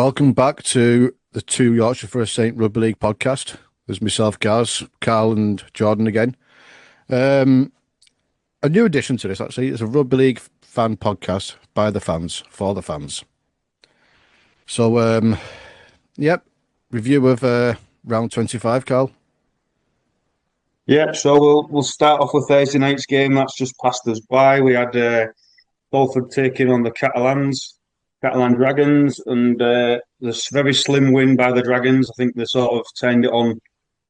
Welcome back to the Two Yorkshire First Saint Rugby League podcast. There's myself, Gaz, Carl, and Jordan again. A new addition to this, actually. It's a Rugby League fan podcast by the fans, for the fans. So, review of round 25, Carl. Yeah, so we'll start off with Thursday night's game. That's just passed us by. We had Salford taking on the Catalan Dragons, and this very slim win by the Dragons. I think they sort of turned it on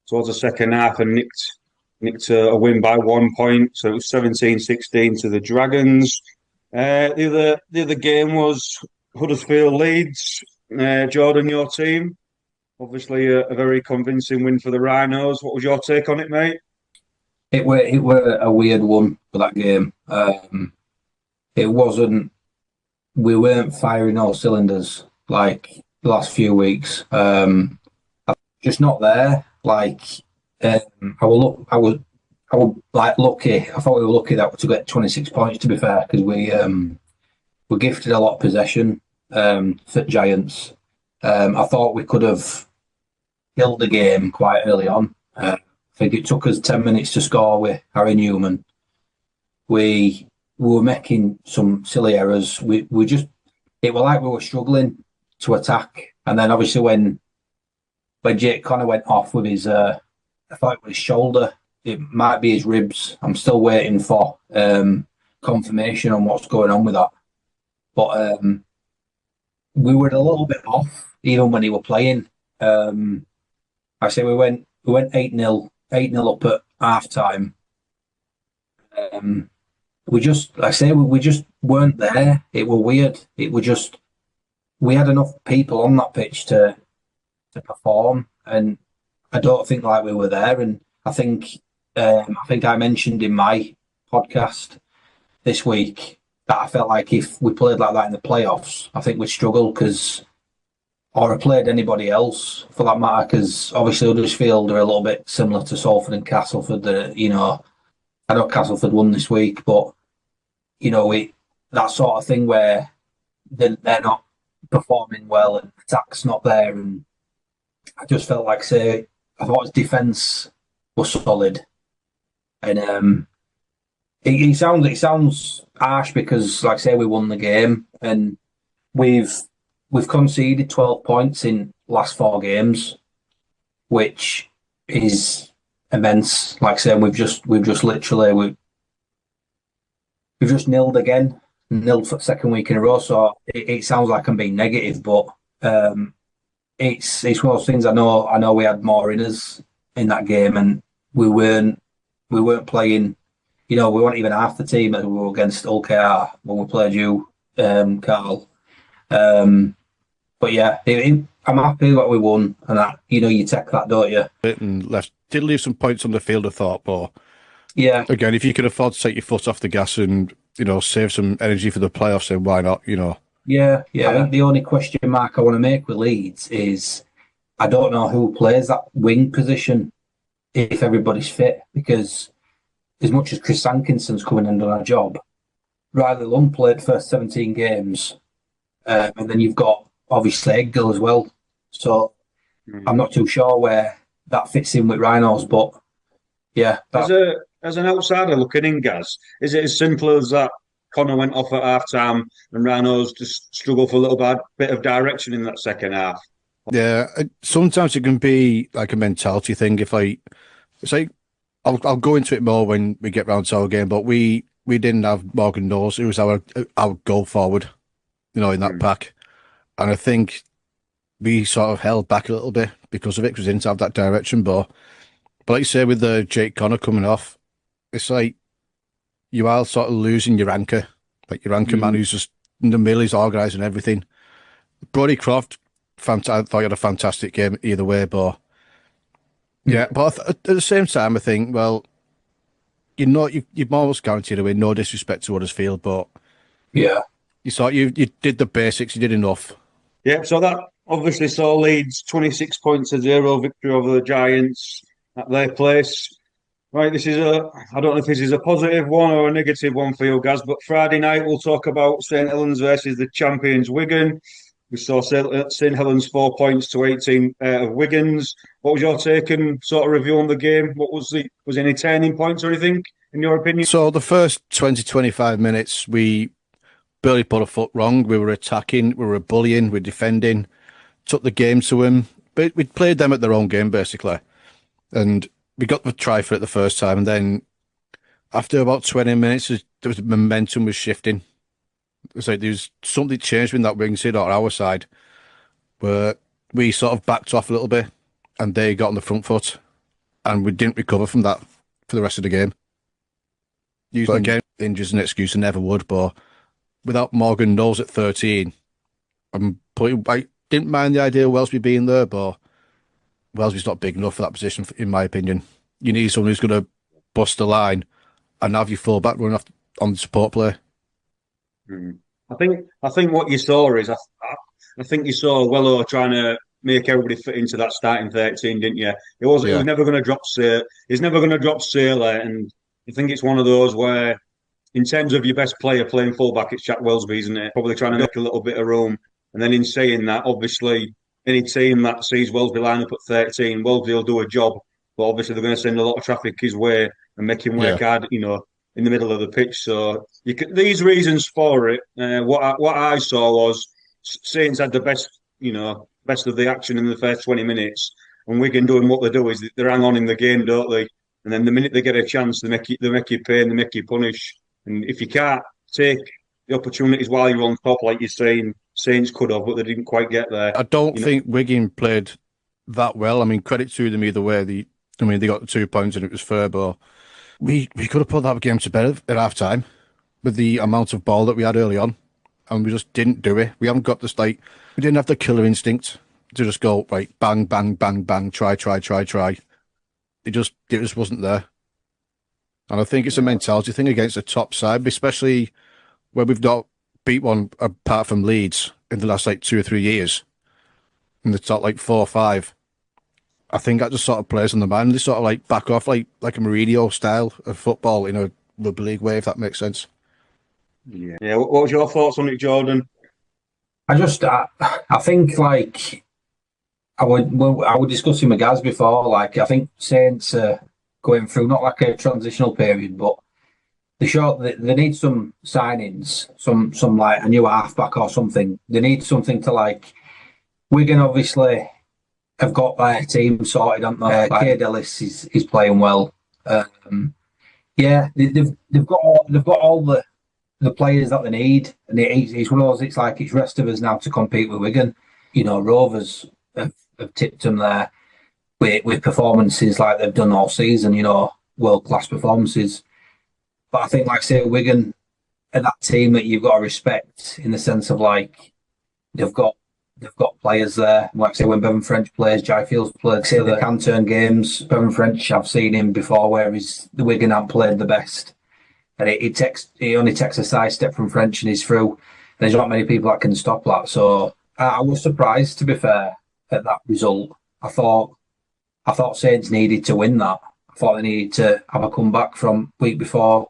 towards the second half and nicked a win by 1 point. So it was 17-16 to the Dragons. The other game was Huddersfield Leeds. Jordan, your team. Obviously, a very convincing win for the Rhinos. What was your take on it, mate? It were a weird one for that game. It wasn't. We weren't firing all cylinders like the last few weeks. Just not there. I was like lucky. I thought we were lucky that to get 26 points. To be fair, because we gifted a lot of possession for Giants. I thought we could have killed the game quite early on. I think it took us 10 minutes to score with Harry Newman. We were making some silly errors. It was like we were struggling to attack. And then obviously when Jake Connor went off with his, I thought it was his shoulder. It might be his ribs. I'm still waiting for confirmation on what's going on with that. But we were a little bit off even when he were playing. I say we went 8-0 up at half time. We just weren't there. It were weird. We had enough people on that pitch to perform, and I don't think like we were there. And I think I mentioned in my podcast this week that I felt like if we played like that in the playoffs, I think we'd struggle or played anybody else for that matter, because obviously Huddersfield are a little bit similar to Salford and Castleford. I know Castleford won this week, but that sort of thing where they're not performing well and attack's not there, and I just felt like I thought his defence was solid, and it sounds harsh because like I say we won the game and we've conceded 12 points in last 4 games, which is immense. Like I say, we've just nilled again, nilled for the second week in a row. So it sounds like I'm being negative, but it's one of those things. I know we had more in us in that game, and we weren't playing. We weren't even half the team that we were against OKR when we played you, Carl. But yeah, I'm happy that we won, and that you take that, don't you? And did leave some points on the field, I thought, but yeah, again, if you can afford to take your foot off the gas and save some energy for the playoffs, then why not? Yeah. I think the only question mark I want to make with Leeds is I don't know who plays that wing position if everybody's fit, because as much as Chris Sankinson's coming in and done a job, Riley Lund played first 17 games, and then you've got obviously Edgar as well. So I'm not too sure where that fits in with Rhinos, but yeah. As an outsider looking in, Gaz, is it as simple as that Connor went off at half time and Rhinos just struggled for a little bit of direction in that second half? Yeah, sometimes it can be like a mentality thing. I'll go into it more when we get round to our game, but we didn't have Morgan Knowles. It was our goal forward, in that pack. And I think we sort of held back a little bit because of it, because we didn't have that direction. But like you say, with the Jake Connor coming off, it's like you are sort of losing your anchor, like your anchor man who's just in the middle, he's organising everything. Brodie Croft, I thought he had a fantastic game either way, but yeah, but at the same time, I think, well, you've almost guaranteed a win. No disrespect to Huddersfield, but yeah, you did the basics, you did enough. Yeah, so that obviously saw Leeds 26 points to 0 victory over the Giants at their place. Right, I don't know if this is a positive one or a negative one for you guys, but Friday night we'll talk about St Helens versus the champions Wigan. We saw St Helens 4 points to 18 of Wigan's. What was your take and sort of review on the game? What was any turning points or anything, in your opinion? So the first 20, 25 minutes, we barely put a foot wrong. We were attacking, we were bullying, we were defending, took the game to them. But we played them at their own game, basically. And we got the try for it the first time. And then after about 20 minutes, momentum was shifting. It's like there was something changed in that wing side or our side, where we sort of backed off a little bit and they got on the front foot. And we didn't recover from that for the rest of the game. Using again, injuries an excuse, I never would, but without Morgan Knowles at 13, I didn't mind the idea of Welsby being there, but Welsby's not big enough for that position, in my opinion. You need someone who's going to bust the line and have your full back running off on the support play. I think what you saw is I think you saw Wello trying to make everybody fit into that starting 13, didn't you? He was never going to drop Sailor. He's never going to drop Sailor, and I think it's one of those where, in terms of your best player playing fullback, it's Jack Welsby, isn't it? Probably trying to make a little bit of room. And then in saying that, obviously, any team that sees Welsby line up at 13, Welsby will do a job, but obviously they're going to send a lot of traffic his way and make him work hard, in the middle of the pitch. So these reasons for it, what I saw was Saints had the best of the action in the first 20 minutes, and Wigan doing what they do is they hang on in the game, don't they? And then the minute they get a chance, they make you pay and they make you punish. And if you can't take the opportunities while you're on top, like you're saying, Saints could have, but they didn't quite get there. I don't think Wigan played that well. I mean, credit to them either way. They got the 2 points and it was fair, but we could have put that game to bed at half time with the amount of ball that we had early on, and we just didn't do it. We haven't got this, we didn't have the killer instinct to just go, right, bang, bang, bang, bang, try. It just wasn't there. And I think it's a mentality thing against a top side, especially where we've not beat one apart from Leeds in the last 2 or 3 years in the top 4 or 5. I think that just sort of plays on the mind. They sort of back off like a Mourinho style of football in a rugby league way, if that makes sense. Yeah. What was your thoughts on it, Jordan? I think I was discussing with Gaz before. I think Saints are going through not a transitional period, but they need some signings, some a new halfback or something. They need something to Wigan obviously have got their team sorted, haven't they? Cade Ellis is playing well. They've got all the players that they need, and it's one of those. It's it's rest of us now to compete with Wigan. Rovers have tipped them there with performances like they've done all season. World class performances. But I think, Wigan are that team that you've got to respect in the sense of they've got players there. When Bevan French plays, Jai Fields plays, they can turn games. Bevan French, I've seen him before where the Wigan haven't played the best. And he only takes a side step from French and he's through. And there's not many people that can stop that. So I was surprised, to be fair, at that result. I thought Saints needed to win that. I thought they needed to have a comeback from week before.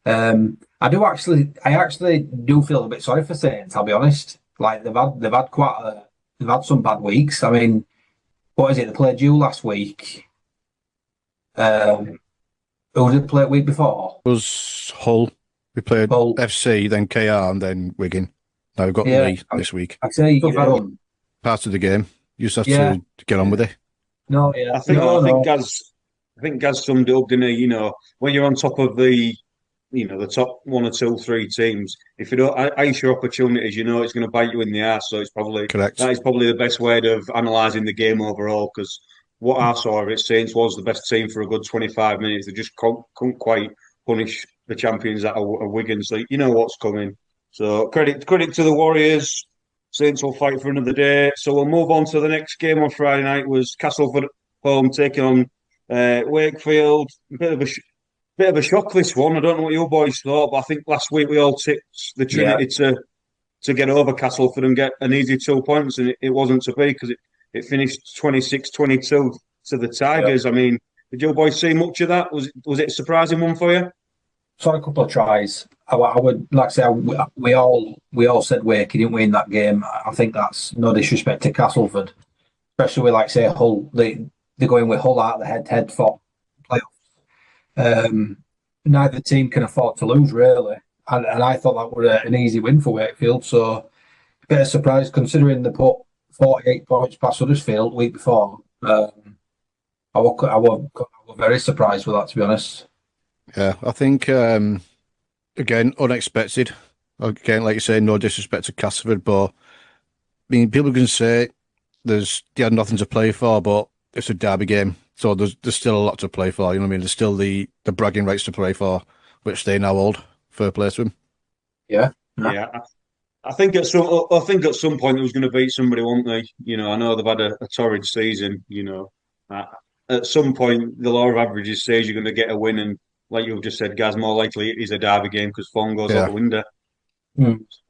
I actually do feel a bit sorry for Saints, I'll be honest. They've had some bad weeks. I mean, what is it? They played you last week. Who did they play week before? It was Hull. We played Hull, FC, then KR, and then Wigan. Now we've got Lee this week. I'd say part of the game. You just have to get on with it. No, yeah. I think Gaz summed it up, didn't he? When you're on top of the top 1 or 2, 3 teams, if you don't ice your opportunities, it's going to bite you in the ass. So it's probably correct. That is probably the best way of analysing the game overall. Because what I saw of it, Saints was the best team for a good 25 minutes. They just couldn't quite punish the champions at Wigan. So you know what's coming. So credit to the Warriors. Saints will fight for another day. So we'll move on to the next game on Friday night. Was Castleford home taking on Wakefield. Bit of a shock, this one. I don't know what you boys thought, but I think last week we all tipped the Trinity to get over Castleford and get an easy 2 points, and it wasn't to be because it finished 26-22 to the Tigers. Yeah. I mean, did you boys see much of that? Was it a surprising one for you? saw a couple of tries. I would like to say we all said Wakey, didn't we, in that game? I think that's no disrespect to Castleford, especially with, like say, Hull. They're going with Hull out the head for playoffs. Neither team can afford to lose, really, and I thought that was an easy win for Wakefield. So a bit of surprise considering they put 48 points past Huddersfield the week before. I was very surprised with that, to be honest. Yeah, I think again, unexpected. Again, like you say, no disrespect to Castleford, but I mean, people can say they had nothing to play for, but it's a derby game, so there's still a lot to play for. You know what I mean? There's still the bragging rights to play for, which they now hold. Fair play to them. Yeah. I think at some point they was going to beat somebody, weren't they? You know, I know they've had a torrid season. You know, at some point the law of averages says you're going to get a win, and like you've just said, Gaz, more likely it is a derby game because form goes out the window.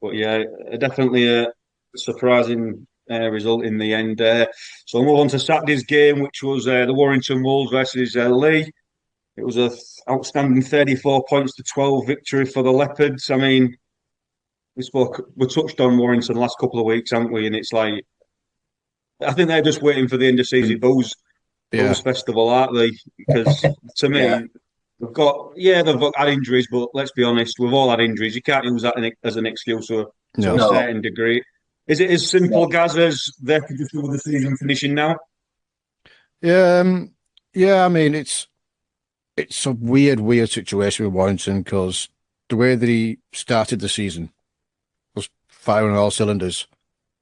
But yeah, definitely a surprising result in the end. So we'll move on to Saturday's game, which was the Warrington Wolves versus Leigh. It was a outstanding 34 points to 12 victory for the Leopards. I mean, we touched on Warrington the last couple of weeks, haven't we? And it's like, I think they're just waiting for the end of season booze festival, aren't they? Because to me, they've got had injuries, but let's be honest, we've all had injuries. You can't use that as an excuse to a certain degree. Is it as simple, as they could just do with the season finishing now? Yeah. I mean, it's a weird situation with Warrington because the way that he started the season was firing on all cylinders,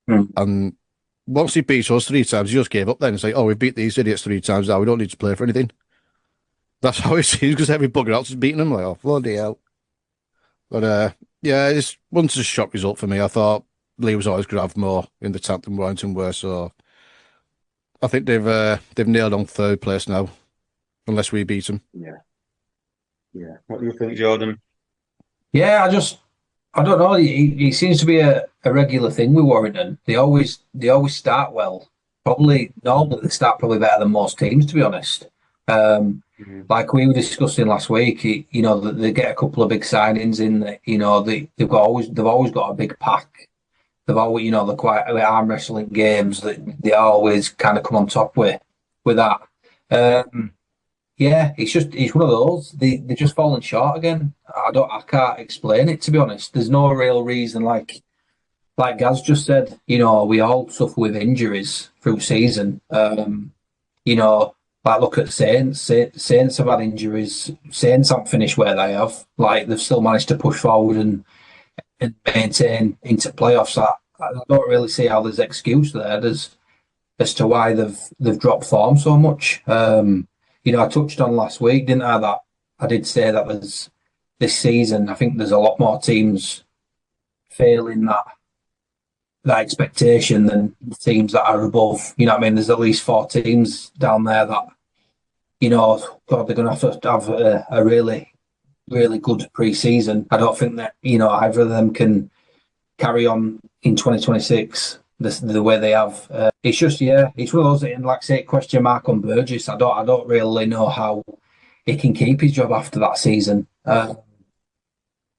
and once he beats us 3 times, he just gave up. Then it's like, oh, we've beat these idiots 3 times now. We don't need to play for anything. That's how it seems because every bugger else is beating them. Like, oh, bloody hell. But yeah, it wasn't a shock result for me. I thought Leigh was always going to have more in the tank than Warrington were. So I think they've nailed on 3rd place now, unless we beat them. Yeah. What do you think, Jordan? Yeah, I don't know. It seems to be a regular thing with Warrington. They always start well. Normally they start probably better than most teams, to be honest. Like we were discussing last week, you know, they get a couple of big signings in. You know, they've always got a big pack. They've always, you know, they're quite arm wrestling games that they always kind of come on top with that. Yeah, it's one of those. They're just falling short again. I can't explain it, to be honest. There's no real reason. Like Gaz just said, you know, we all suffer with injuries through season. You know, like look at Saints. Saints have had injuries. Saints haven't finished where they have. Like they've still managed to push forward and maintain into playoffs. I don't really see how there's excuse there. As to why they've dropped form so much. You know, I touched on last week, didn't I? That I did say that there's this season. I think there's a lot more teams failing that expectation than the teams that are above. You know what I mean? There's at least 4 teams down there that, you know, God, they're going to have a really, really good pre-season. I don't think that, you know, either of them can carry on in 2026 the way they have. It's just, it's one of those, and like I say, question mark on Burgess. I don't really know how he can keep his job after that season.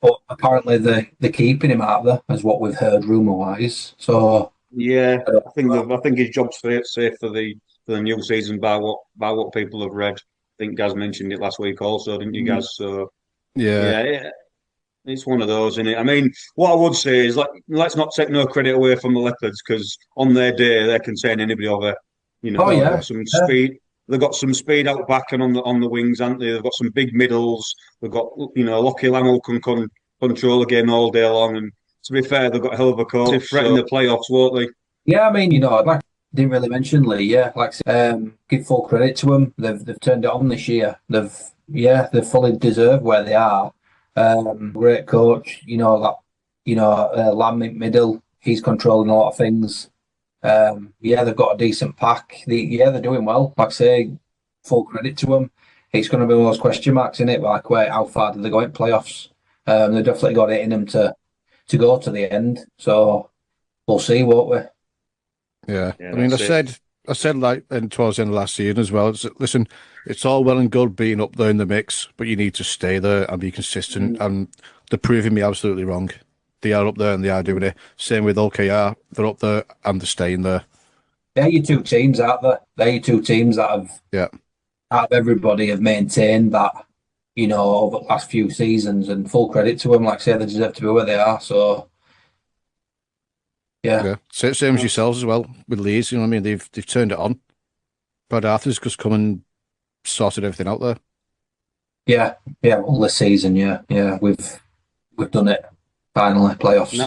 But apparently they're keeping him out there, as what we've heard rumour wise. So yeah, I think his job's safe for the new season by what people have read. I think Gaz mentioned it last week also, didn't you, Gaz? So yeah. It's one of those, isn't it? I mean, what I would say is, like, let's not take no credit away from the Leopards because on their day they can turn anybody over. You know, they've got some speed. They've got some speed out back and on the wings, haven't they? They've got some big middles. They've got, you know, Lockie Lamel can control the game all day long. And to be fair, they've got a hell of a coach. They'll threaten the playoffs, won't they? Yeah, I mean, you know, like didn't really mention Leigh. Yeah, like give full credit to them. They've turned it on this year. They've fully deserved where they are. Great coach, you know that. You know, Lam middle, he's controlling a lot of things. They've got a decent pack. They're doing well. Like I say, full credit to them. It's going to be one of those question marks in it, like how far do they go in playoffs? They've definitely got it in them to go to the end. So we'll see, won't we? Yeah. I mean, I said I said like and towards the end of last season as well. Listen, it's all well and good being up there in the mix, but you need to stay there and be consistent. And they're proving me absolutely wrong. They are up there and they are doing it. Same with OKR. They're up there and they're staying there. They're your two teams, aren't they? They're your two teams that have, out of everybody, have maintained that, over the last few seasons. And full credit to them. Like I say, they deserve to be where they are. So, yeah. Same as yourselves as well with Leeds. You know what I mean? They've turned it on. Brad Arthur's just come and sorted everything out there. Yeah. All this season. Yeah. We've done it. Finally, playoffs. And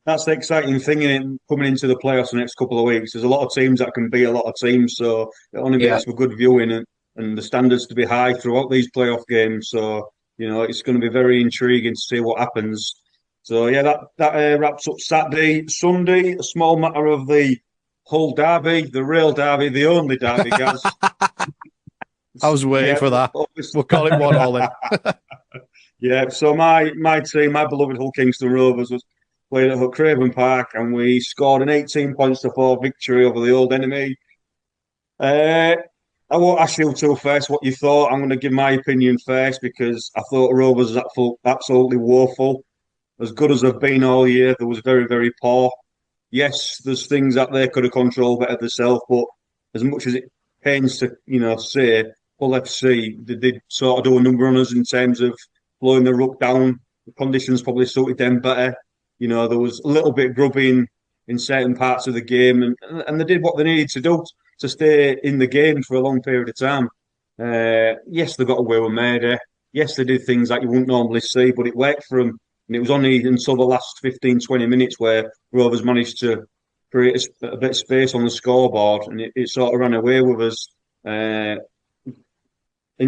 that's the exciting thing in coming into the playoffs the next couple of weeks. There's a lot of teams that can beat a lot of teams, so it only makes for good viewing and the standards to be high throughout these playoff games. So it's going to be very intriguing to see what happens. So that wraps up Saturday. Sunday, a small matter of the Hull derby, the real derby, the only derby, guys. I was waiting for that. We'll call it 1-1 then. Yeah, so my team, my beloved Hull Kingston Rovers, was played at Craven Park, and we scored an 18 points to 4 victory over the old enemy. I won't ask you two first what you thought. I'm going to give my opinion first because I thought Rovers was absolutely woeful. As good as they've been all year, they was very, very poor. Yes, there's things that they could have controlled better themselves, but as much as it pains to say, Hull FC, they did sort of do a number on us in terms of blowing the ruck down. The conditions probably suited them better. There was a little bit grubbing in certain parts of the game, and they did what they needed to do to stay in the game for a long period of time. Yes, they got away with murder. Yes, they did things that you wouldn't normally see, but it worked for them. And it was only until the last 15, 20 minutes where Rovers managed to create a bit of space on the scoreboard, and it sort of ran away with us. In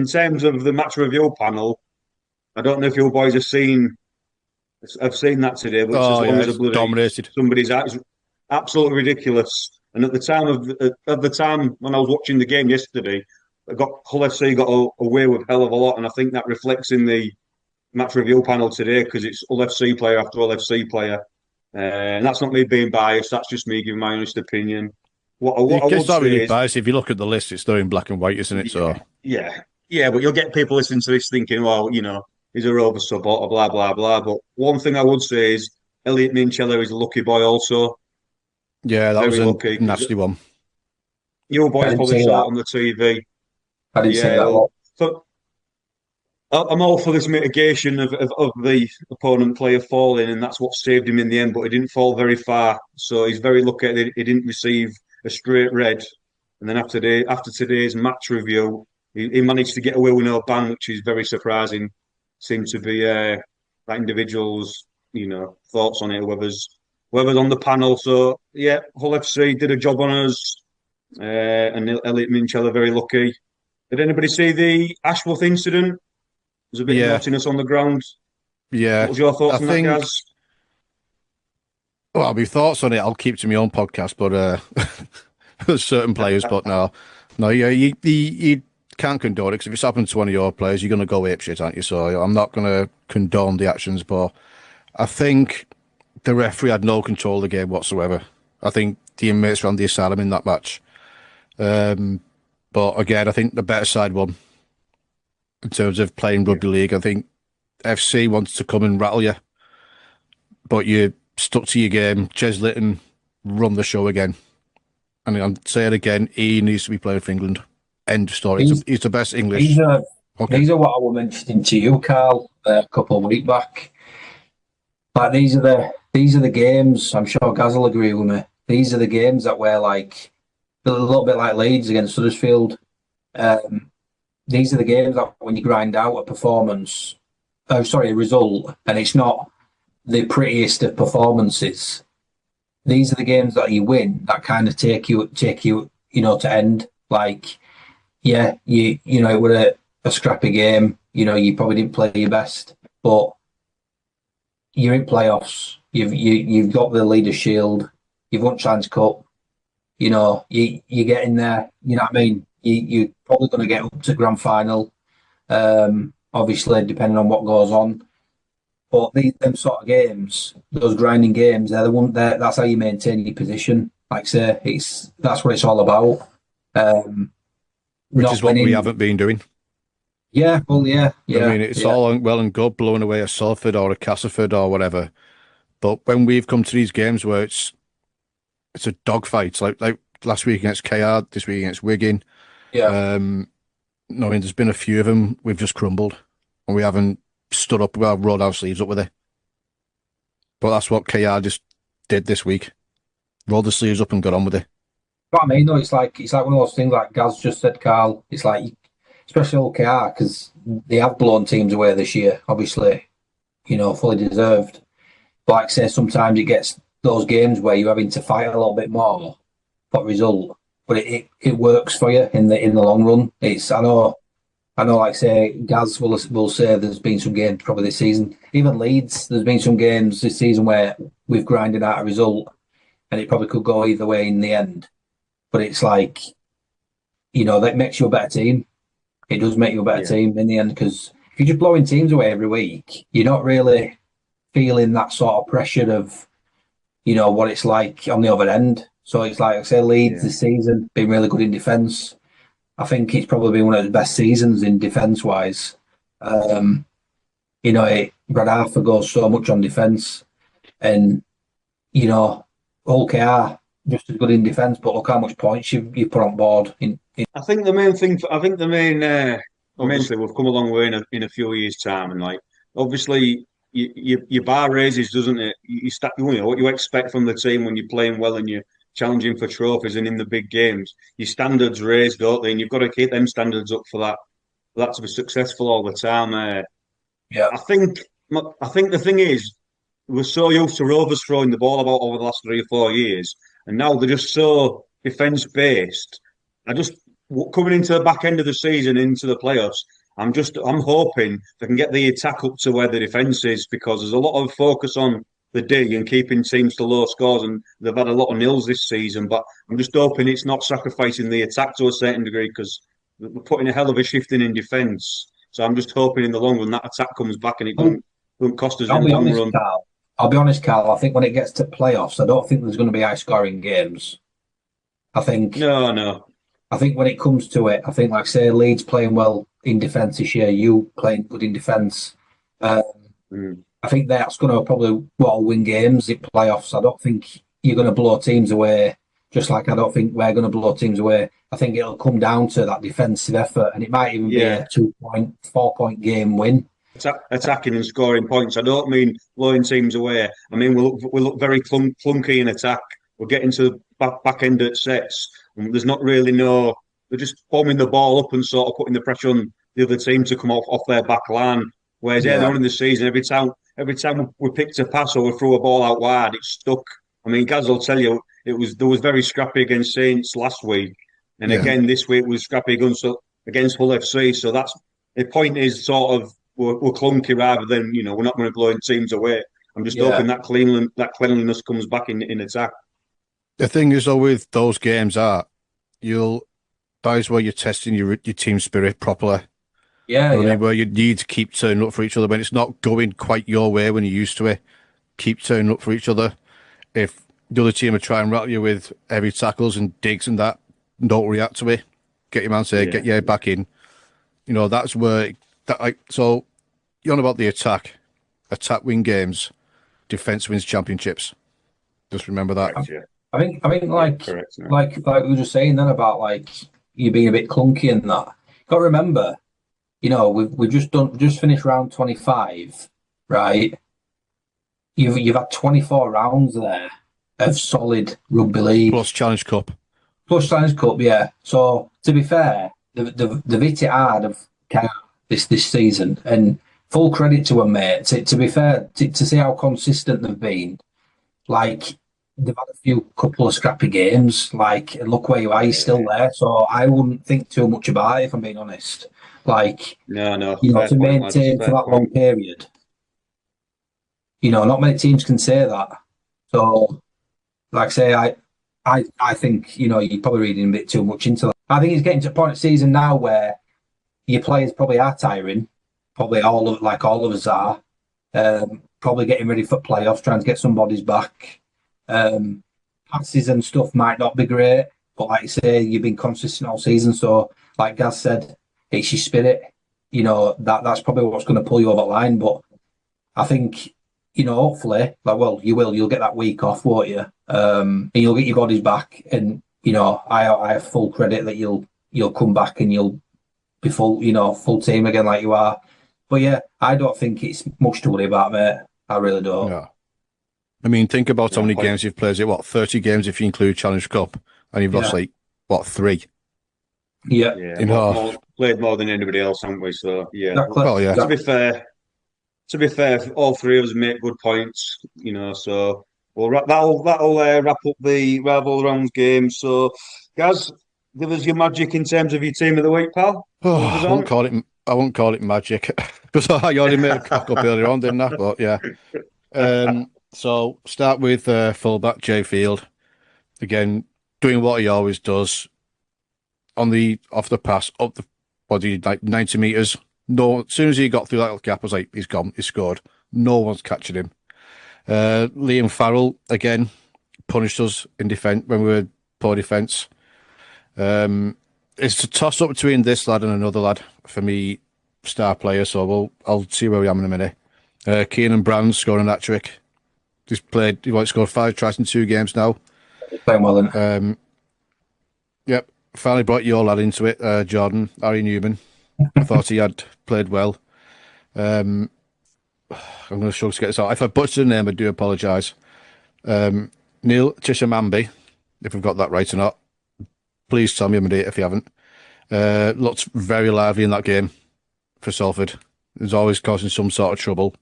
terms of the match review panel, I don't know if you boys have seen that today, but it's as bloody dominated. Somebody's absolutely ridiculous. And at the time when I was watching the game yesterday, Hull FC got away with a hell of a lot, and I think that reflects in the match review panel today because it's Hull FC player after Hull FC player, and that's not me being biased. That's just me giving my honest opinion. It's not really biased. If you look at the list, it's there in black and white, isn't it? So yeah, but you'll get people listening to this thinking, well, he's a Rovers supporter, blah, blah, blah. But one thing I would say is Elliot Minchella is a lucky boy also. Yeah, that was a nasty one. You boys probably saw it on the TV. I didn't see that. So I'm all for this mitigation of the opponent player falling, and that's what saved him in the end, but he didn't fall very far. So he's very lucky that he didn't receive a straight red. And then after today's match review, he managed to get away with no ban, which is very surprising. Seemed to be that individual's thoughts on it, whoever's on the panel. So yeah, Hull FC did a job on us, and Elliot Minchella very lucky. Did anybody see the Ashworth incident? There's a bit of naughtiness on the ground. Yeah, what was your thoughts on that, guys? Well, my thoughts on it, I'll keep to my own podcast, but there's certain players, but no, you can't condone it because if it's happened to one of your players, you're going to go apeshit, aren't you? So I'm not going to condone the actions, but I think the referee had no control of the game whatsoever. I think the inmates ran the asylum in that match. But again, I think the better side won in terms of playing rugby league. I think FC wants to come and rattle you, but you stuck to your game. Jez Litton run the show again. And I'm saying again, he needs to be playing for England. End of story. He's the best English. These are what I was mentioning to you, Carl, a couple of weeks back. Like these are the games. I'm sure Gaz will agree with me. These are the games that were like a little bit like Leeds against Huddersfield. These are the games that when you grind out a performance, a result, and it's not the prettiest of performances. These are the games that you win that kind of take you to end. Like, yeah, it was a scrappy game. You probably didn't play your best, but you're in playoffs. You've got the Leaders' Shield. You've won Challenge Cup. You get in there. You know what I mean? You're probably going to get up to grand final. Obviously, depending on what goes on. But them sort of games, those grinding games, they're the one. That's how you maintain your position. Like I say, that's what it's all about. Which Not is what we winning. haven't been doing. Yeah, well, yeah. I mean, it's all well and good blowing away a Salford or a Castleford or whatever, but when we've come to these games where it's a dogfight, like last week against KR, this week against Wigan. Yeah. No, I mean, there's been a few of them we've just crumbled, and we haven't stood up, well, rolled our sleeves up with it. But that's what KR just did this week. Rolled the sleeves up and got on with it. What I mean, though, it's like one of those things like Gaz just said, Carl. It's like, especially OKR, because they have blown teams away this year, obviously, fully deserved. But like I say, sometimes it gets those games where you're having to fight a little bit more for result, but it works for you in the long run. I know, like I say, Gaz will say there's been some games probably this season. Even Leeds, there's been some games this season where we've grinded out a result, and it probably could go either way in the end. But it's like, that makes you a better team. It does make you a better team in the end, because if you're just blowing teams away every week, you're not really feeling that sort of pressure of, what it's like on the other end. So it's like I say, Leeds this season been really good in defence. I think it's probably been one of the best seasons in defence wise. Brad Arthur goes so much on defence, and OKR just as good in defence. But look how much points you put on board. I think the main thing. Obviously, we've come a long way in a few years' time, and like obviously. Your bar raises, doesn't it? You start, what you expect from the team when you're playing well and you're challenging for trophies and in the big games. Your standards raise, don't they? And you've got to keep them standards up for that to be successful all the time. I think the thing is, we're so used to Rovers throwing the ball about over the last 3 or 4 years, and now they're just so defence based. Coming into the back end of the season, into the playoffs. I'm hoping they can get the attack up to where the defence is, because there's a lot of focus on the D and keeping teams to low scores, and they've had a lot of nils this season. But I'm just hoping it's not sacrificing the attack to a certain degree, because we're putting a hell of a shifting in defence. So I'm just hoping in the long run that attack comes back and it don't cost us in the long run. I'll be honest, Carl. I think when it gets to playoffs, I don't think there's going to be high scoring games. I think no. I think when it comes to it, I think, like I say, Leeds playing well in defence this year, you playing good in defence. I think that's going to probably win games in playoffs. I don't think you're going to blow teams away, just like I don't think we're going to blow teams away. I think it'll come down to that defensive effort, and it might even be a 4-point game win. Attacking and scoring points. I don't mean blowing teams away. I mean we look very clunky in attack. We're getting to the back end at sets. And there's not really they're just bombing the ball up and sort of putting the pressure on the other team to come off their back line. Whereas earlier on in the season, every time we picked a pass or we threw a ball out wide, it stuck. I mean, Gaz will tell you there was very scrappy against Saints last week, and again this week was scrappy against Hull FC. So that's the point. Is sort of we're clunky rather than we're not going to blow teams away. I'm just hoping that cleanliness comes back in attack. The thing is, though, with those games, that is where you're testing your team spirit properly. Yeah, I mean, where you need to keep turning up for each other when it's not going quite your way when you're used to it. Keep turning up for each other. If the other team are trying to rattle you with heavy tackles and digs and that, don't react to it. Get your man say, get your head back in. That's where so you're on about the attack. Attack win games, defense wins championships. Just remember that. Right, I think like we were just saying then about like you being a bit clunky and that. Got to remember, we've just finished round 25, right? You've had 24 rounds there of solid rugby league plus Challenge Cup, yeah. So to be fair, they've hit it hard of this season, and full credit to them, mate. To be fair, to see how consistent they've been, like. They've had a couple of scrappy games. Like, look where you are, you're still there. So I wouldn't think too much about it, if I'm being honest. Like, no, to maintain for that long period. Not many teams can say that. So, like I say, I think you're probably reading a bit too much into that. I think it's getting to a point of season now where your players probably are tiring. Probably all of us are. Probably getting ready for playoffs, trying to get some bodies back. passes and stuff might not be great, but like you say, you've been consistent all season. So, like Gaz said, it's your spirit. You know, that's probably what's going to pull you over the line. But I think, you know, hopefully, like, well, you'll get that week off, won't you? And you'll get your bodies back. And, you know, I have full credit that you'll come back and you'll be full team again like you are. But yeah, I don't think it's much to worry about, mate. I really don't. Yeah. I mean, think about how many games you've played. Is it, what, 30 games if you include Challenge Cup? And you've lost, like, what, 3? Yeah. Played more than anybody else, haven't we? So, yeah. Exactly. Well, yeah. To be fair, all three of us make good points, you know, so that'll wrap up the Rival Rounds game. So, guys, give us your magic in terms of your team of the week, pal. Oh, I won't call it magic because I already made a cock up earlier on, didn't I? But yeah. So start with fullback Jay Field. Again, doing what he always does. Off the pass, up the body, like 90 meters. No, as soon as he got through that little gap, I was like, he's gone, he scored. No one's catching him. Liam Farrell, again, punished us in defence when we were poor defence. It's a toss up between this lad and another lad for me, star player. So I'll see where we am in a minute. Keenan Brand scoring that trick. He scored 5 tries in 2 games now. Playing well, then. Yep, finally brought your lad into it, Jordan, Harry Newman. I thought he had played well. I'm going to struggle to get this out. If I butchered the name, I do apologise. Neil Tishamambi, if we've got that right or not. Please tell me I'm an idiot if you haven't. Looked very lively in that game for Salford. He was always causing some sort of trouble.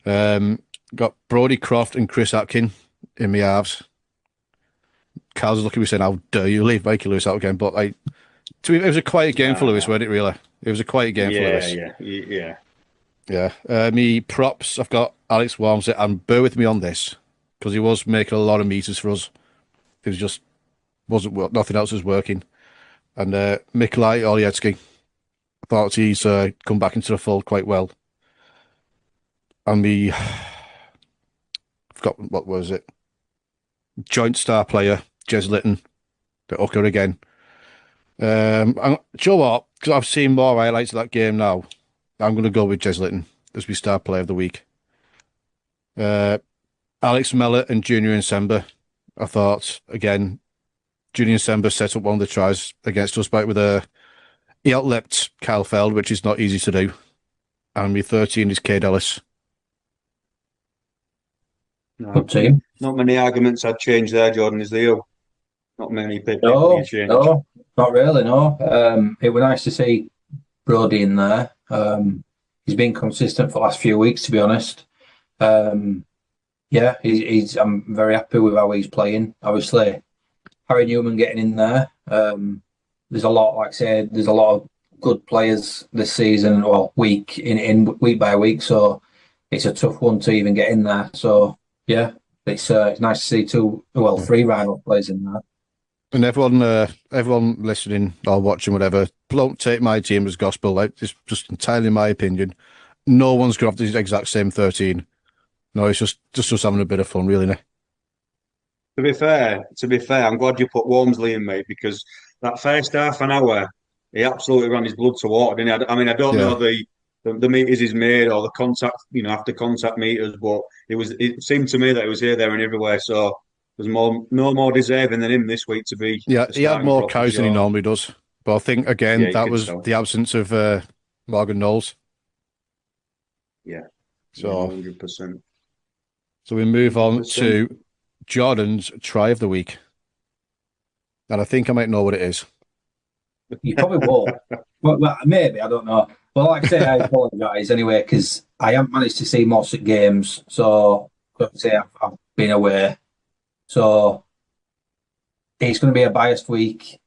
Got Brodie Croft and Chris Atkin in my halves. Carl's looking at me saying, how dare you leave Mikey Lewis out again? But it was a quiet game for Lewis, wasn't it, really? It was a quiet game for Lewis. Yeah. Me props, I've got Alex Walmsley, and bear with me on this, because he was making a lot of meters for us. It was just, nothing else was working. And Mikolai Olietsky, I thought he's come back into the fold quite well. And I forgot, what was it? Joint star player, Jez Litton, the hooker again. And do you know what? Because I've seen more highlights of that game now. I'm going to go with Jez Litton as my star player of the week. Alex Mellor and Junior Nsemba. I thought, again, Junior Nsemba set up one of the tries against us, but he outleapt Kyle Feld, which is not easy to do. And my 13 is Cade Ellis. Good team. Not many arguments I'd change there, Jordan, is there? Not many people No, you change. no, not really, no. It was nice to see Brodie in there. He's been consistent for the last few weeks, to be honest. Yeah, I'm very happy with how he's playing. Obviously, Harry Newman getting in there. There's a lot, like I said, there's a lot of good players this season, well, week by week. So it's a tough one to even get in there. So yeah, it's nice to see 3 rival players in there. And everyone listening or watching, whatever, don't take my team as gospel. Like, it's just entirely my opinion. No one's going to have the exact same 13. No, it's just us having a bit of fun, really. To be fair, I'm glad you put Walmsley in, mate, because that first half an hour, he absolutely ran his blood to water, didn't he? I mean, I don't know the meters he's made or the contact, after contact meters, but it seemed to me that he was here, there, and everywhere. So there's no more deserving than him this week to be. Yeah, he had more carries than he normally does. But I think, again, that was the absence of Morgan Knowles. Yeah. So 100%. So we move on to Jordan's try of the week. And I think I might know what it is. You probably will. Well, maybe, I don't know. But like I say, I apologise anyway, because I haven't managed to see most of games. So, like I say, I've been away. So, it's going to be a biased week.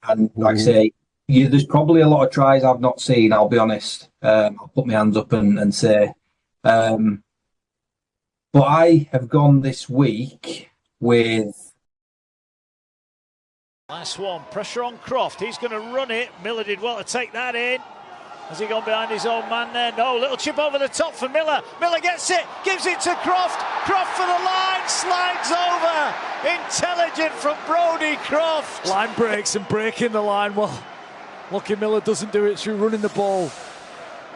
And like I say, there's probably a lot of tries I've not seen, I'll be honest. I'll put my hands up and say. But I have gone this week with... Last one, pressure on Croft. He's going to run it. Miller did well to take that in. Has he gone behind his own man there? No, little chip over the top for Miller. Miller gets it, gives it to Croft. Croft for the line, slides over. Intelligent from Brodie Croft. Line breaks and breaking the line. Well, Lockie Miller doesn't do it through running the ball.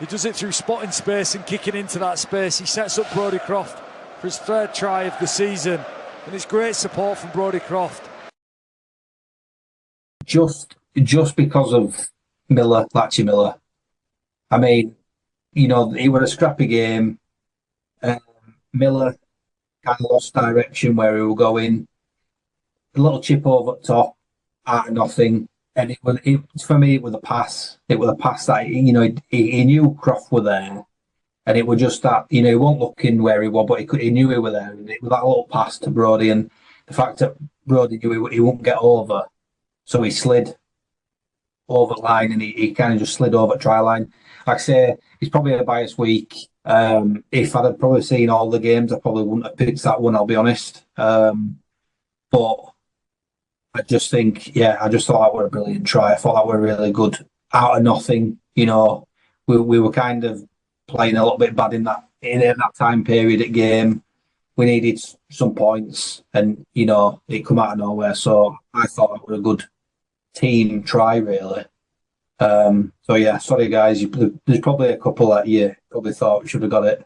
He does it through spotting space and kicking into that space. He sets up Brodie Croft for his third try of the season. And it's great support from Brodie Croft. Just because of Miller, Lachie Miller. I mean, you know, it was a scrappy game. Miller kind of lost direction where he was going. A little chip over the top, out of nothing. And for me, it was a pass. It was a pass that, you know, he knew Croft were there. And it was just that, you know, he wasn't looking where he was, but he knew he were there. And it was that little pass to Brodie. And the fact that Brodie knew he wouldn't get over. So he slid over the line and he kind of just slid over try line. Like I say, it's probably a biased week. If I'd have probably seen all the games, I probably wouldn't have picked that one, I'll be honest. But I just think, I just thought that were a brilliant try. I thought that were really good. Out of nothing, you know, we were kind of playing a little bit bad in that time period at game. We needed some points and, you know, it come out of nowhere. So I thought that were a good team try, really. Sorry guys, there's probably a couple that you probably thought we should have got it.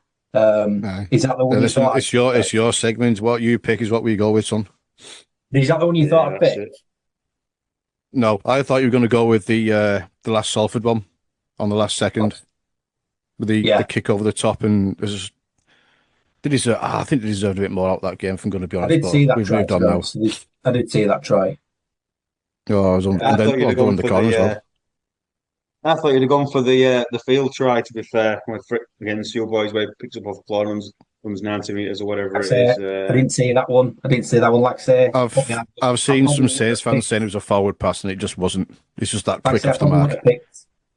Is that the one you thought? It's your segment. What you pick is what we go with, son. Is that the one you thought I'd pick? No, I thought you were going to go with the last Salford one on the last second with the kick over the top, and I think they deserved a bit more out of that game. If I'm going to be honest, I did see that we've try. Moved on now. I did see that try. Oh, I was on, and then on the corner as well. I thought you'd have gone for the field try, to be fair, against your boys, where he picks up off the floor and runs 90 metres or whatever it is. I didn't see that one. Like I say. I've seen some Saints fans saying it was a forward pass and it just wasn't. It's just that quick off the mark.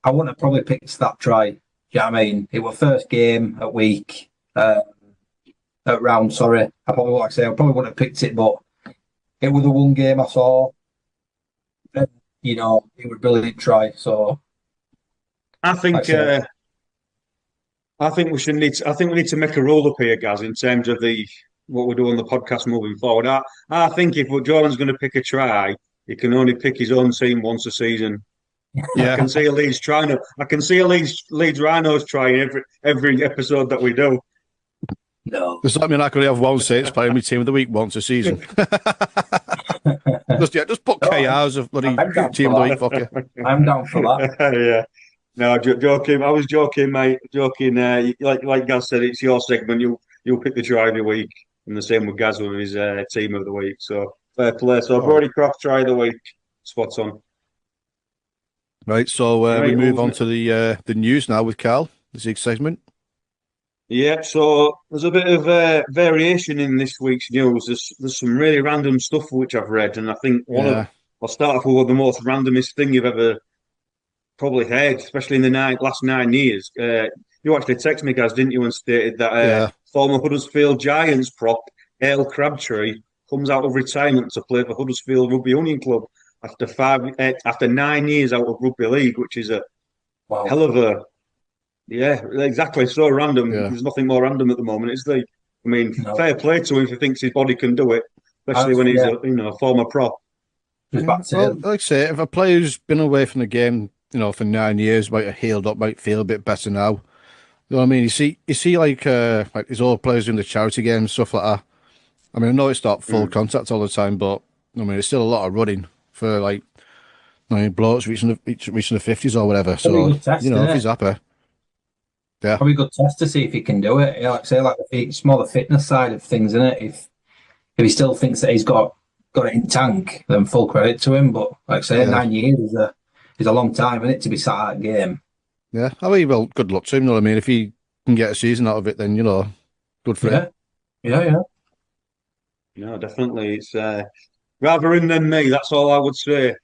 I wouldn't have probably picked that try. Do you know what I mean? It was first game at week, at round, sorry. I probably wouldn't have picked it, but it was the one game I saw. And, you know, it was a brilliant try, so... I think we need to make a rule up here, Gaz, in terms of what we do on the podcast moving forward. I think if Jordan's going to pick a try, he can only pick his own team once a season. Yeah, I can see a Leeds Rhinos trying every episode that we do. No, does that mean I could have one Saints playing my team of the week once a season? just put KR's of bloody team of the week, fuck you. I'm down for that. Yeah. No, joking. I was joking, mate. Joking. Like Gaz said, it's your segment. You'll pick the try every week, and the same with Gaz with his team of the week. So fair play. So Brodie Croft try of the week, spot on. Right. So we move on to the news now with Carl, the Zig segment. Yeah. So there's a bit of variation in this week's news. There's some really random stuff which I've read, and I think I'll start off with one of the most randomest thing you've ever probably heard, especially in the last 9 years. You actually texted me, guys, didn't you, and stated that former Huddersfield Giants prop, Ale Crabtree, comes out of retirement to play for Huddersfield Rugby Union Club after 9 years out of rugby league, which is a hell of a... Yeah, exactly. So random. Yeah. There's nothing more random at the moment, is there? I mean, fair play to him if he thinks his body can do it, especially when he's a former prop. Well, like I say, if a player's been away from the game, you know, for 9 years, might have healed up, might feel a bit better now. You know what I mean? You see like his old players in the charity games, stuff like that. I mean, I know it's not full contact all the time, but I mean, it's still a lot of running for like, blokes reaching the 50s or whatever. So, test, if he's happy. Yeah. Probably a good test to see if he can do it. Like I say, it's more the fitness side of things, isn't it? If he still thinks that he's got it in tank, then full credit to him. But like I say, 9 years is a long time, isn't it, to be sat at a game? Yeah. I mean, well, good luck to him, you know what I mean? If he can get a season out of it, then, good for him. Yeah. No, definitely. It's rather him than me, that's all I would say.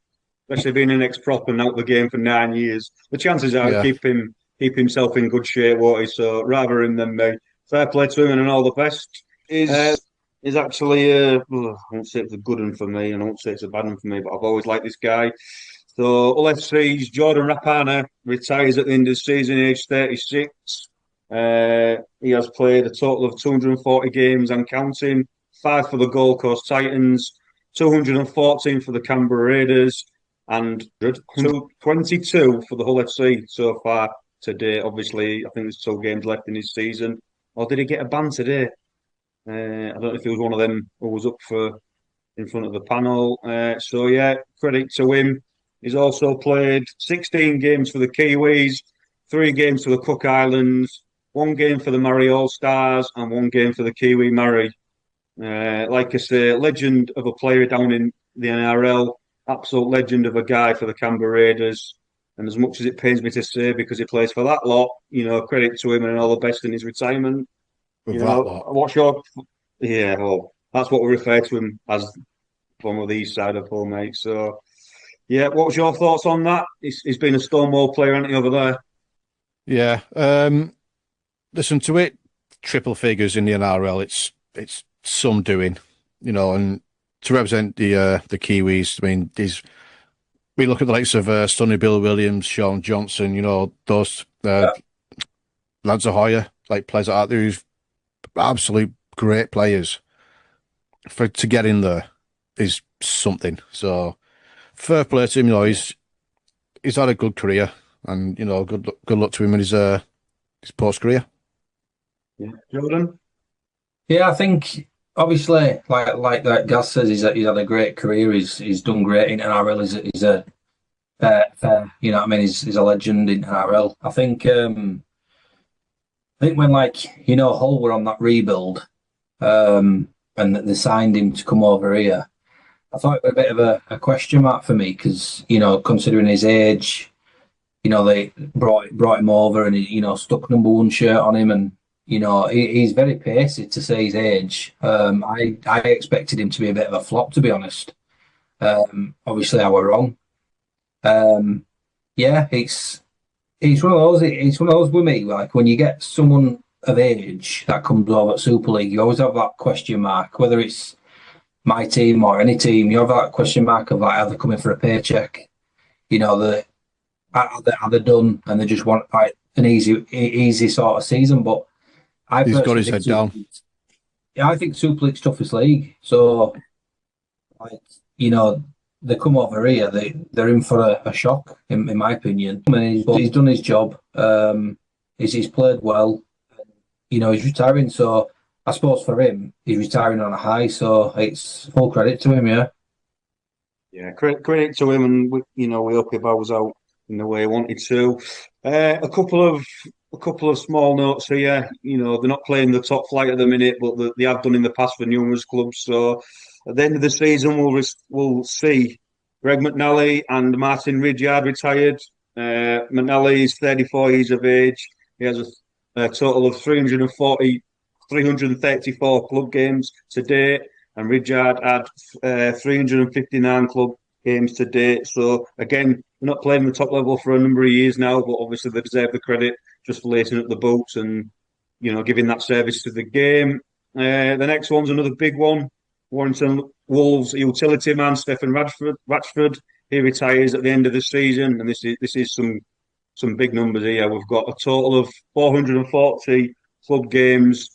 Especially being an ex-prop and out of the game for 9 years. The chances are keep himself in good shape, won't he? So rather him than me. Fair play to him and all the best. Is actually, I won't say it's a good one for me, and I won't say it's a bad one for me, but I've always liked this guy. So Hull FC's Jordan Rapana retires at the end of the season, age 36. He has played a total of 240 games and counting, 5 for the Gold Coast Titans, 214 for the Canberra Raiders, and 22 for the Hull FC so far today. Obviously, I think there's 2 games left in his season. Or did he get a ban today? I don't know if he was one of them who was up for in front of the panel. So yeah, credit to him. He's also played 16 games for the Kiwis, 3 games for the Cook Islands, 1 game for the Maori All Stars, and 1 game for the Kiwi Maori. Like I say, legend of a player down in the NRL, absolute legend of a guy for the Canberra Raiders. And as much as it pains me to say, because he plays for that lot, credit to him and all the best in his retirement. What's your? Yeah, well, that's what we refer to him as, from the east side of Hull, mate. So, yeah, what was your thoughts on that? He's been a Stonewall player, hasn't he, over there? Yeah. Listen to it. Triple figures in the NRL. It's some doing, and to represent the Kiwis. I mean, we look at the likes of Sonny Bill Williams, Sean Johnson. Those lads of Hoya, like players like that, who's absolute great players. To get in there is something. So fair play to him. He's had a good career, and good luck to him in his post career. Yeah, Jordan. Yeah, I think obviously, like that Gaz says, he's had a great career. He's done great in NRL. He's a fair, he's a legend in NRL. I think when Hull were on that rebuild, and they signed him to come over here, I thought it was a bit of a question mark for me because considering his age, they brought him over and he stuck #1 shirt on him, and he's very pacey to say his age. I expected him to be a bit of a flop, to be honest. Obviously, I were wrong. Yeah, it's one of those. It's one of those with me. Like when you get someone of age that comes over at Super League, you always have that question mark. Whether it's my team or any team, you have that question mark of like, are they coming for a paycheck? Are they done and they just want like an easy sort of season? But he's got his head down. Yeah, I think Super League's toughest league. So, they come over here, they're in for a shock, in my opinion. I mean, he's done his job. He's played well. He's retiring. So, I suppose for him, he's retiring on a high. So, it's full credit to him, yeah. Yeah, credit to him, and we hope he bows out in the way he wanted to. A couple of small notes here. They're not playing the top flight at the minute, but they have done in the past for numerous clubs. So at the end of the season, we'll see Greg McNally and Martin Ridyard retired. McNally is 34 years of age. He has a total of 334 club games to date, and Ridyard had 359 club games to date. So again, they're not playing the top level for a number of years now, but obviously they deserve the credit just for lacing up the boots and giving that service to the game. The next one's another big one. Warrington Wolves utility man Stefan Ratchford. He retires at the end of the season, and this is some big numbers here. We've got a total of 440 club games.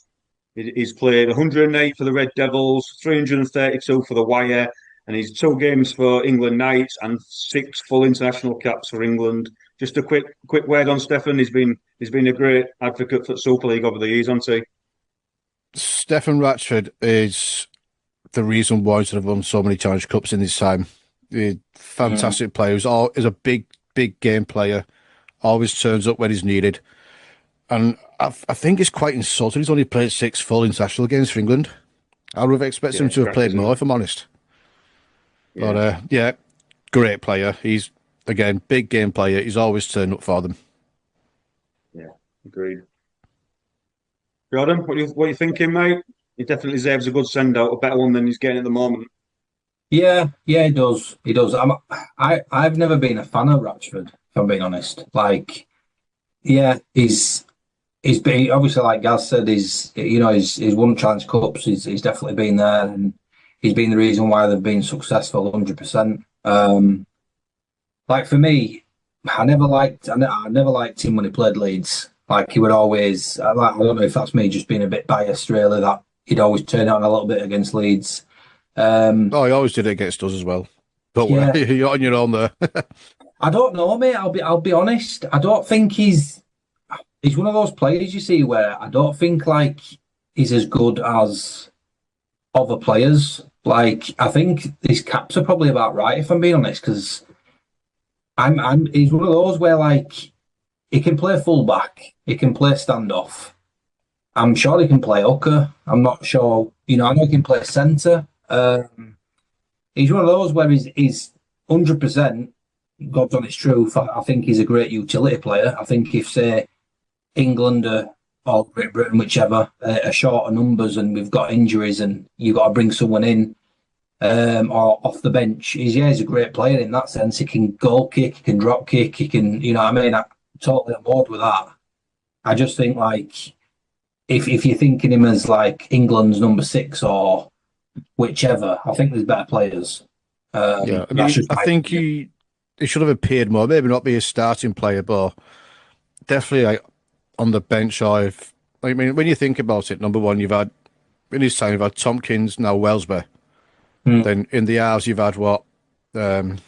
He's played 108 for the Red Devils, 332 for the Wire, and he's 2 games for England Knights and 6 full international caps for England. Just a quick word on Stefan. He's been a great advocate for Super League over the years, hasn't he? Stefan Ratchford is the reason why he's won so many Challenge Cups in his time. Fantastic player. He's a big game player. Always turns up when he's needed. And I think it's quite insulting. He's only played 6 full international games for England. I would have expected him to have played more, if I'm honest. Yeah. But great player. He's, again, big game player. He's always turned up for them. Yeah, agreed. Jordan, what are you thinking, mate? He definitely deserves a good send-out, a better one than he's getting at the moment. Yeah, he does. He does. I've never been a fan of Ratchford, if I'm being honest. Like, yeah, he's been, obviously, like Gaz said, he's won Challenge Cups. He's definitely been there, and he's been the reason why they've been successful 100%. like for me, I never liked him when he played Leeds. Like he would always, I don't know if that's me just being a bit biased, really, that he'd always turn out a little bit against Leeds. Oh, he always did it against us as well. Don't Yeah. worry, you're on your own there. I don't know, mate. I'll be honest. I don't think he's one of those players you see where I don't think like he's as good as other players. Like I think his caps are probably about right, if I'm being honest, because he's one of those where like he can play fullback, he can play standoff. I'm sure he can play hooker. I'm not sure. I know he can play centre. He's one of those where he's 100%. God's honest truth. I think he's a great utility player. I think if say England or Great Britain, whichever, are short of numbers and we've got injuries and you've got to bring someone in or off the bench, he's a great player in that sense. He can goal kick, he can drop kick, he can, you know what I mean? I'm totally on board with that. I just think like if you're thinking him as like England's number 6 or whichever, I think there's better players. Yeah, I mean, I think he should have appeared more. Maybe not be a starting player, but definitely like on the bench. Or I mean, when you think about it, number one, you've had in his time, you've had Tompkins, now Wellsby. Then in the halves, you've had what in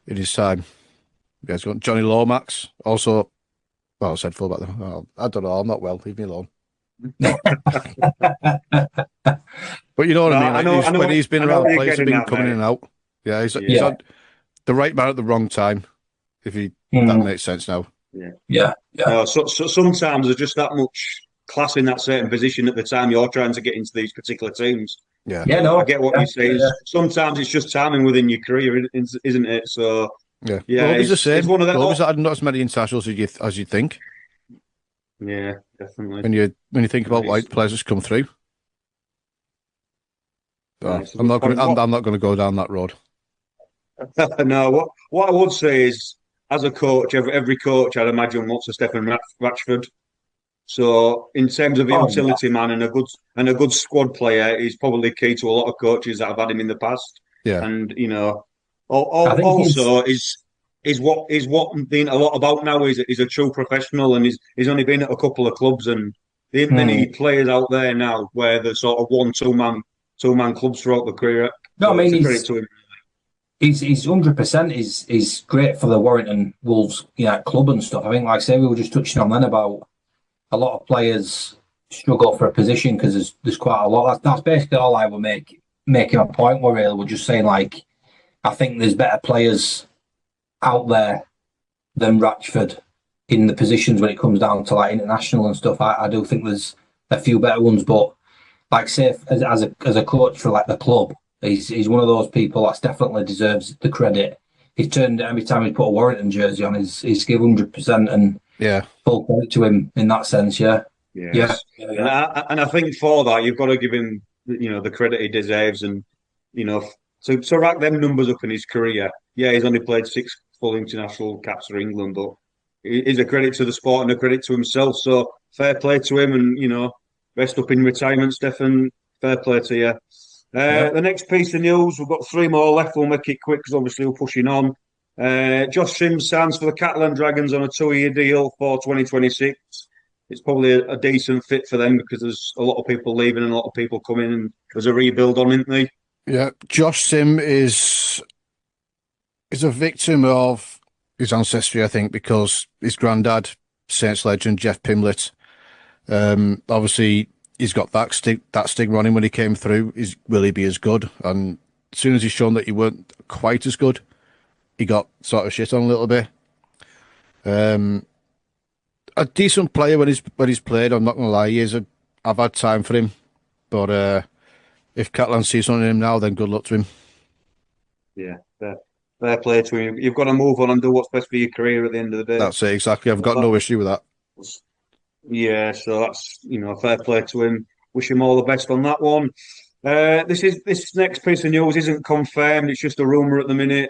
his time, yeah, it's got Johnny Lomax. Also, well, I said fullback. Oh, I don't know. I'm not well. Leave me alone. But you know what I mean. Like when he's been around, players have been coming in and out. Yeah, he's on the right man at the wrong time. If that makes sense now. Yeah. So sometimes there's just that much class in that certain position at the time you're trying to get into these particular teams. Yeah. I get what you're saying. Sometimes it's just timing within your career, isn't it? So yeah, it's the same. It's one of them. That not as many internationals as you think. Yeah, definitely. When you think about white players that's come through. Nice. I'm not going to go down that road. No, what I would say is, as a coach, every coach I'd imagine wants a Stefan Ratchford. So, in terms of a utility man and a good squad player, he's probably key to a lot of coaches that have had him in the past. Yeah, and also is what being a lot about now is a true professional, and he's only been at a couple of clubs, and there ain't many players out there now where the sort of two man clubs throughout the career. No, I mean credit to him. He's 100%. He's great for the Warrington Wolves, club and stuff. I think, like I say, we were just touching on then about a lot of players struggle for a position because there's quite a lot. That's basically all I were making a point. We're just saying like I think there's better players out there than Ratchford in the positions when it comes down to like international and stuff. I do think there's a few better ones, but like say as a coach for like the club. He's one of those people that definitely deserves the credit. He's turned every time he's put a Warrington jersey on, he's given 100% and full credit to him in that sense. Yeah. And I think for that you've got to give him the credit he deserves, and to rack them numbers up in his career. Yeah, he's only played 6 full international caps for England, but it's a credit to the sport and a credit to himself. So fair play to him, and rest up in retirement, Stefan. Fair play to you. The next piece of news, we've got 3 more left. We'll make it quick because obviously we're pushing on. Josh Sims signs for the Catalan Dragons on a 2-year deal for 2026. It's probably a decent fit for them because there's a lot of people leaving and a lot of people coming, and there's a rebuild on, isn't there? Yeah, Josh Sim is a victim of his ancestry, I think, because his granddad, Saints legend Jeff Pimlett, obviously he's got that stigma on him when he came through. Will he be as good? And as soon as he's shown that he weren't quite as good, he got sort of shit on a little bit. A decent player when he's played. I'm not going to lie. I've had time for him, but if Catalan sees something in him now, then good luck to him. Yeah, fair play to him. You've got to move on and do what's best for your career at the end of the day. That's it, exactly. I've got no issue with that. Yeah, so that's fair play to him. Wish him all the best on that one. This next piece of news isn't confirmed. It's just a rumor at the minute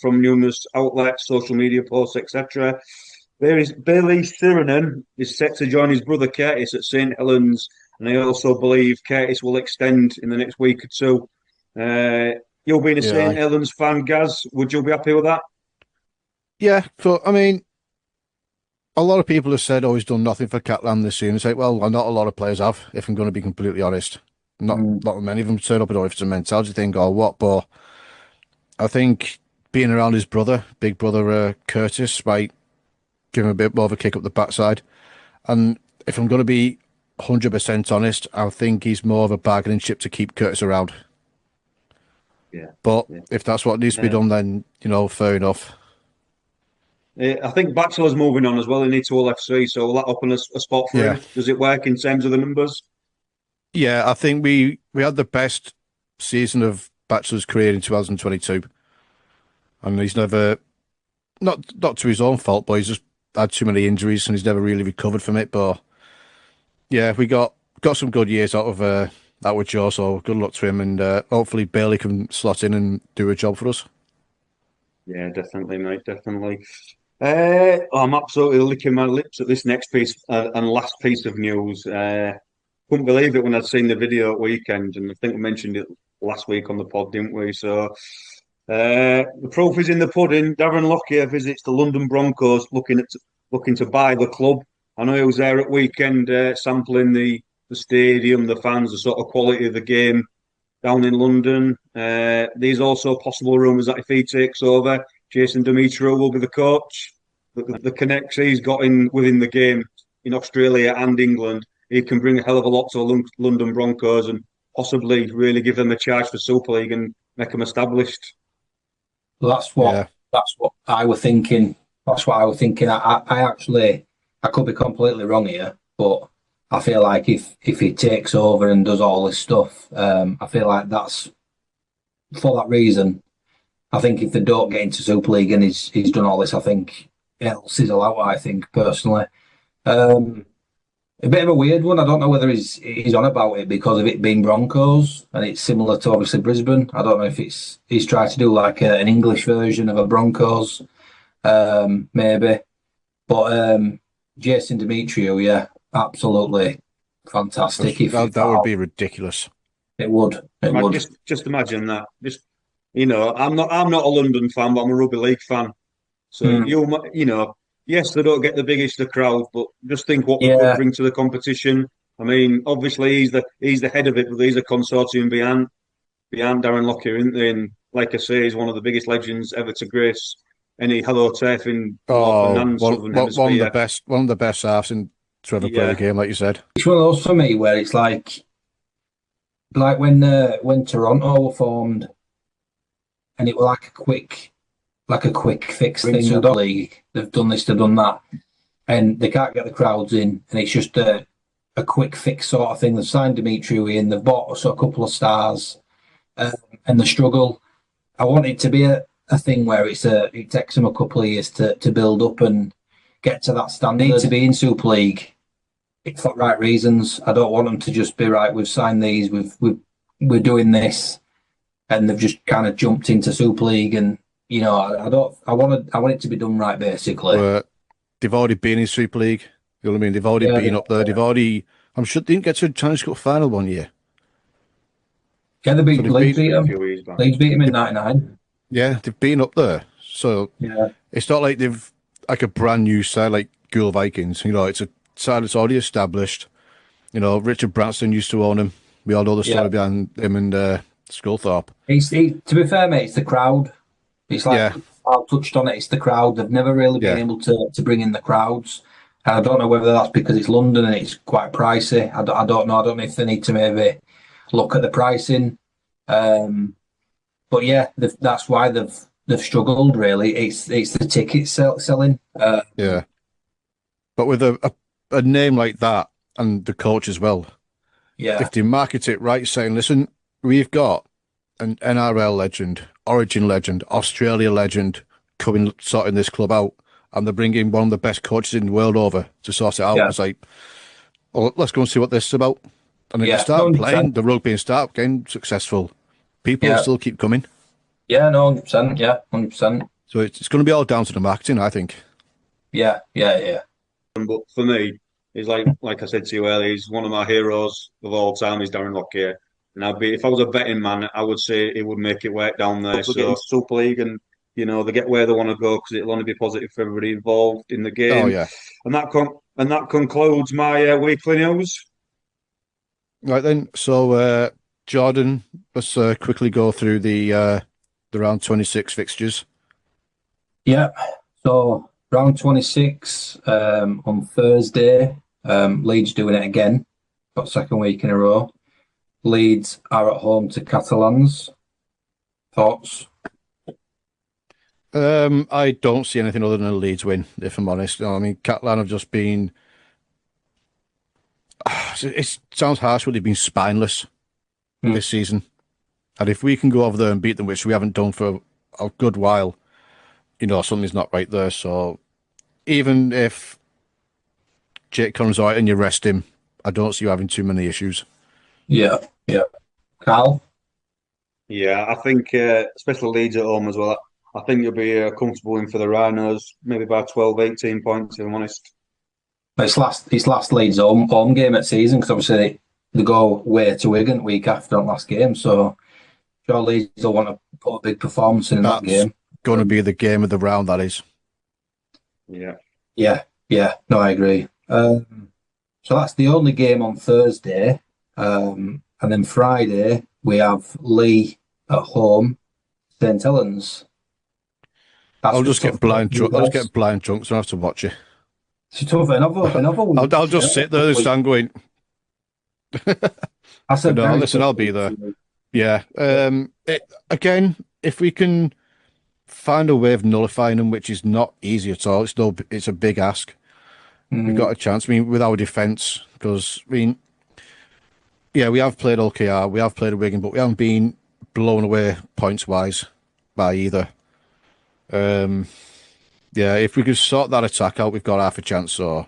from numerous outlets, social media posts, etc. There is Billy Sirenen is set to join his brother Curtis at St Helens, and I also believe Curtis will extend in the next week or two. You'll be a St Helens fan, Gaz. Would you be happy with that? Yeah, but I mean, a lot of people have said, "Oh, he's done nothing for Catalan this season." It's like, well, not a lot of players have, if I'm going to be completely honest. Not many of them turn up. I don't know if it's a mentality thing or what, but I think being around his brother, big brother Curtis, might give him a bit more of a kick up the backside. And if I'm going to be 100% honest, I think he's more of a bargaining chip to keep Curtis around. Yeah. But if that's what needs to be done, then, fair enough. I think Batchelor's moving on as well. He needs to all FC, so will that open a spot for him? Does it work in terms of the numbers? Yeah, I think we had the best season of Batchelor's career in 2022. And he's never, not to his own fault, but he's just had too many injuries and he's never really recovered from it. But yeah, we got some good years out of that with Joe, so good luck to him, and hopefully Bailey can slot in and do a job for us. Yeah, definitely, mate, definitely. I'm absolutely licking my lips at this next piece and last piece of news. Couldn't believe it when I'd seen the video at weekend, and I think we mentioned it last week on the pod, didn't we? So the proof is in the pudding. Darren Lockyer visits the London Broncos, looking to buy the club. I know he was there at weekend, sampling the stadium, the fans, the sort of quality of the game down in London. There's also possible rumours that if he takes over, Jason Demetriou will be the coach. The connects he's got within the game in Australia and England, he can bring a hell of a lot to the London Broncos and possibly really give them a charge for Super League and make them established. That's what I was thinking. That's what I was thinking. I could be completely wrong here, but I feel like if he takes over and does all this stuff, I feel like that's for that reason. I think if they don't get into Super League and he's done all this, I think it'll sizzle out. I think personally, a bit of a weird one. I don't know whether he's on about it because of it being Broncos and it's similar to obviously Brisbane. I don't know if he's tried to do like an English version of a Broncos, maybe. But Jason Demetriou, yeah, absolutely fantastic. That would be ridiculous. It would. It would. Just imagine that. I'm not a London fan, but I'm a rugby league fan. So yes, they don't get the biggest of crowds, but just think what they could bring to the competition. I mean, obviously he's the head of it, but there's a consortium behind Darren Lockyer, isn't there? And like I say, he's one of the biggest legends ever to grace any Hello Turf in one of the best halves to ever play the game, like you said. It's one of those for me where it's like when Toronto were formed, and it was like a quick fix thing. In the league, they've done this, they've done that, and they can't get the crowds in, and it's just a quick fix sort of thing. They've signed Demetriou in, they've bought us a couple of stars, and the struggle. I want it to be a thing where it takes them a couple of years to build up and get to that standard. They need to be in Super League for the right reasons. I don't want them to just be right. We've signed these. We're doing this, and they've just kind of jumped into Super League. And I want it to be done right. Basically, they've already been in Super League. You know what I mean? They've already been up there. Yeah. I'm sure they didn't get to a Challenge Cup final one year. Yeah, Leeds beat them. Leeds beat them in '99. Yeah, they've been up there. So it's not like they've like a brand new side like Gould Vikings. It's a side that's already established. Richard Branston used to own him. We all know the story behind him and Sculthorpe. To be fair, mate, it's the crowd. It's like I touched on it. It's the crowd. They've never really been able to bring in the crowds. And I don't know whether that's because it's London and it's quite pricey. I don't know. I don't know if they need to maybe look at the pricing. But yeah, that's why they've struggled. Really, it's the ticket selling. But with a name like that and the coach as well, if they market it right, saying, "Listen, we've got an NRL legend, Origin legend, Australia legend coming sorting this club out, and they're bringing one of the best coaches in the world over to sort it out." It's like, well, let's go and see what this is about. And if you start 100%. Playing the rugby and start getting successful, people will still keep coming. Yeah, no, 100%. Yeah, 100%. So it's going to be all down to the marketing, I think. Yeah. But for me, he's like I said to you earlier, he's one of my heroes of all time. He's Darren Lockyer, and if I was a betting man, I would say he would make it work down there. So Super League and You know, they get where they want to go because it'll only be positive for everybody involved in the game. Oh yeah. And that concludes my weekly news. Right then. So Jordan, let's quickly go through the round 26 fixtures. Yeah. So round 26 on Thursday, Leeds doing it again. Got second week in a row. Leeds are at home to Catalans. Thoughts? I don't see anything other than a Leeds win, if I'm honest. You know, I mean, Catalan have just been. It sounds harsh, but they've been spineless this season. And if we can go over there and beat them, which we haven't done for a good while, you know, something's not right there. So even if Jake comes out and you rest him, I don't see you having too many issues. Yeah. Carl? Yeah, I think, especially Leeds at home as well, I think you'll be comfortable in for the Rhinos, maybe by 12, 18 points, if I'm honest. It's last Leeds home game at season, because obviously they go away to Wigan week after on last game. So sure Leeds will want to put a big performance in that game. Going to be the game of the round, that is. Yeah. No, I agree. So that's the only game on Thursday. And then Friday, we have Lee at home, St. Helens. I'll just get blind drunk. I'll just get blind drunk, so I have to watch it. It's tough. Another week. I'll just sit there and stand going. Listen, I'll be there. Yeah. Again, if we can find a way of nullifying them, which is not easy at all, it's a big ask. We've got a chance. I mean, with our defence, because I mean, yeah, we have played OKR, we have played Wigan, but we haven't been blown away points wise by either. Yeah, if we could sort that attack out, we've got half a chance. So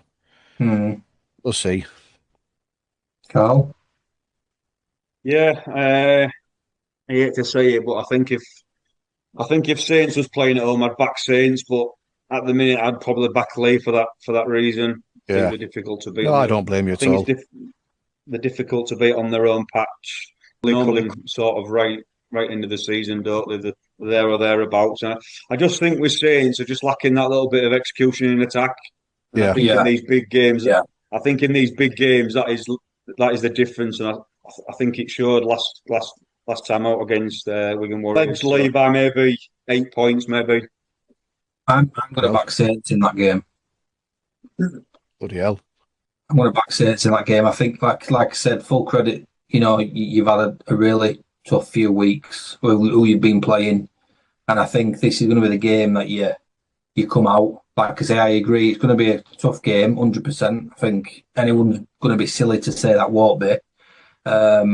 we'll see. Carl? Yeah, I hate to say it, but I think if Saints was playing at home, I'd back Saints. But at the minute, I'd probably back Lee for that reason. Yeah, I think they're difficult to beat. No, I don't blame you at all. They're difficult to beat on their own patch. Normally, sort of right into the season, don't they? They're there or thereabouts. And I just think with Saints are just lacking that little bit of execution in attack. And I think in these big games, I think in these big games that is the difference. And I think it showed last time out against Wigan Warriors. Lead by maybe 8 points, maybe. I'm going to back Saints in that game. Bloody hell. I'm going to back Saints in that game. I think, like I said, full credit. You know, you've had a really tough few weeks who you've been playing, and I think this is going to be the game that you come out. Like I say, I agree. It's going to be a tough game, 100%. I think anyone's going to be silly to say that won't be. I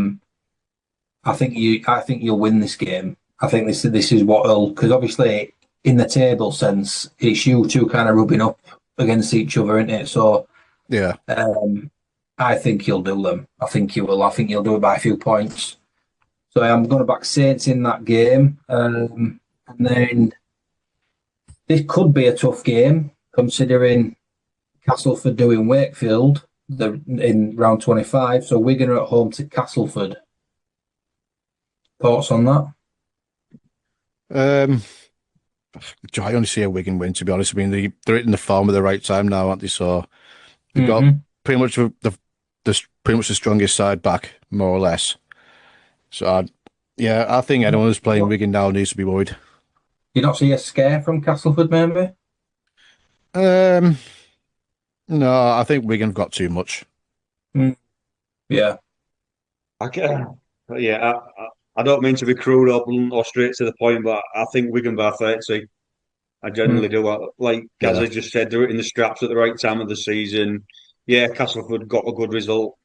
think you'll win this game. I think this is what because obviously in the table sense, it's you two kind of rubbing up against each other, isn't it? So yeah, I think you'll do them. I think you will. I think you'll do it by a few points. So I'm going to back Saints in that game, and then this could be a tough game considering Castleford doing Wakefield in round 25. So Wigan are at home to Castleford. Thoughts on that? I only see a Wigan win, to be honest. I mean, they're in the form at the right time now, aren't they? So they've got pretty much the strongest side back, more or less. So I think anyone who's playing Wigan now needs to be worried. You not see a scare from Castleford, maybe? No, I think Wigan have got too much. Yeah. I don't mean to be crude or straight to the point, but I think Wigan by 30. I generally do. Like Gazza just said, they're in the straps at the right time of the season. Yeah, Castleford got a good result,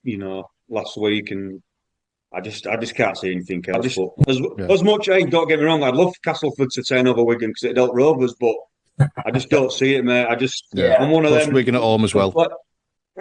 last week, and I just can't see anything else. As much, don't get me wrong, I'd love Castleford to turn over Wigan because it helped Rovers, but I just don't see it, mate. I'm one of them. Wigan at home as well.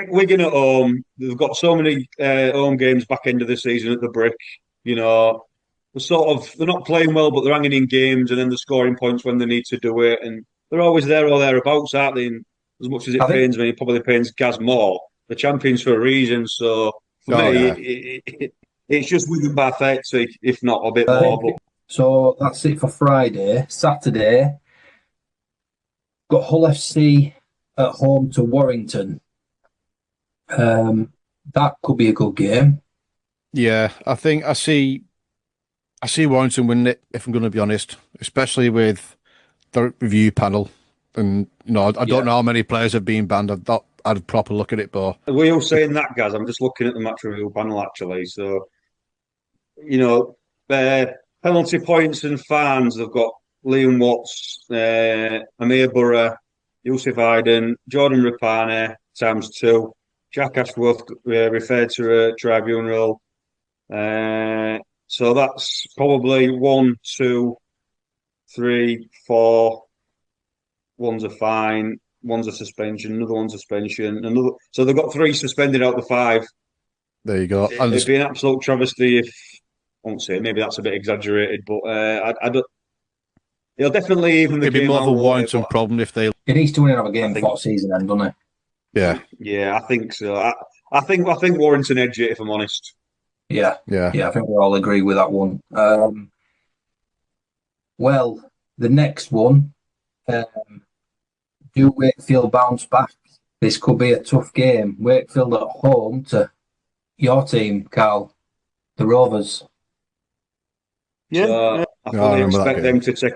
Wigan at home, they've got so many home games back end of the season at the Brick. They're not playing well, but they're hanging in games, and then they're scoring points when they need to do it, and they're always there or thereabouts, aren't they? And as much as it pains me, it probably pains Gaz more. The champions for a reason, so for me, it's just Wigan by 30, if not a bit more. But So that's it for Friday. Saturday, got Hull FC at home to Warrington. That could be a good game. Yeah, I think I see Warrington winning it, if I'm going to be honest, especially with the review panel. And, I don't know how many players have been banned. I've not had a proper look at it, but... Are we all saying that, Gaz? I'm just looking at the match review panel, actually. So, penalty points and fans, they've got Liam Watts, Amir Burra, Yusuf Aydin, Jordan Rapane, times 2. Jack Ashworth referred to a tribunal. So that's probably 1, 2, 3, 4. One's a fine, one's a suspension, another one's a suspension, another. So they've got 3 suspended out of the 5. There you go. It'd be an absolute travesty if, I won't say, maybe that's a bit exaggerated, but I don't. He'll definitely even the It'd be game more of a out, Warrington problem if they... He needs to win another game before season end, doesn't he? Yeah. Yeah, I think so. I think Warrington edge it, if I'm honest. Yeah. Yeah. I think we all agree with that one. Well, the next one, do Wakefield bounce back? This could be a tough game. Wakefield at home to your team, Carl, the Rovers. Yeah, So, I fully expect them to take.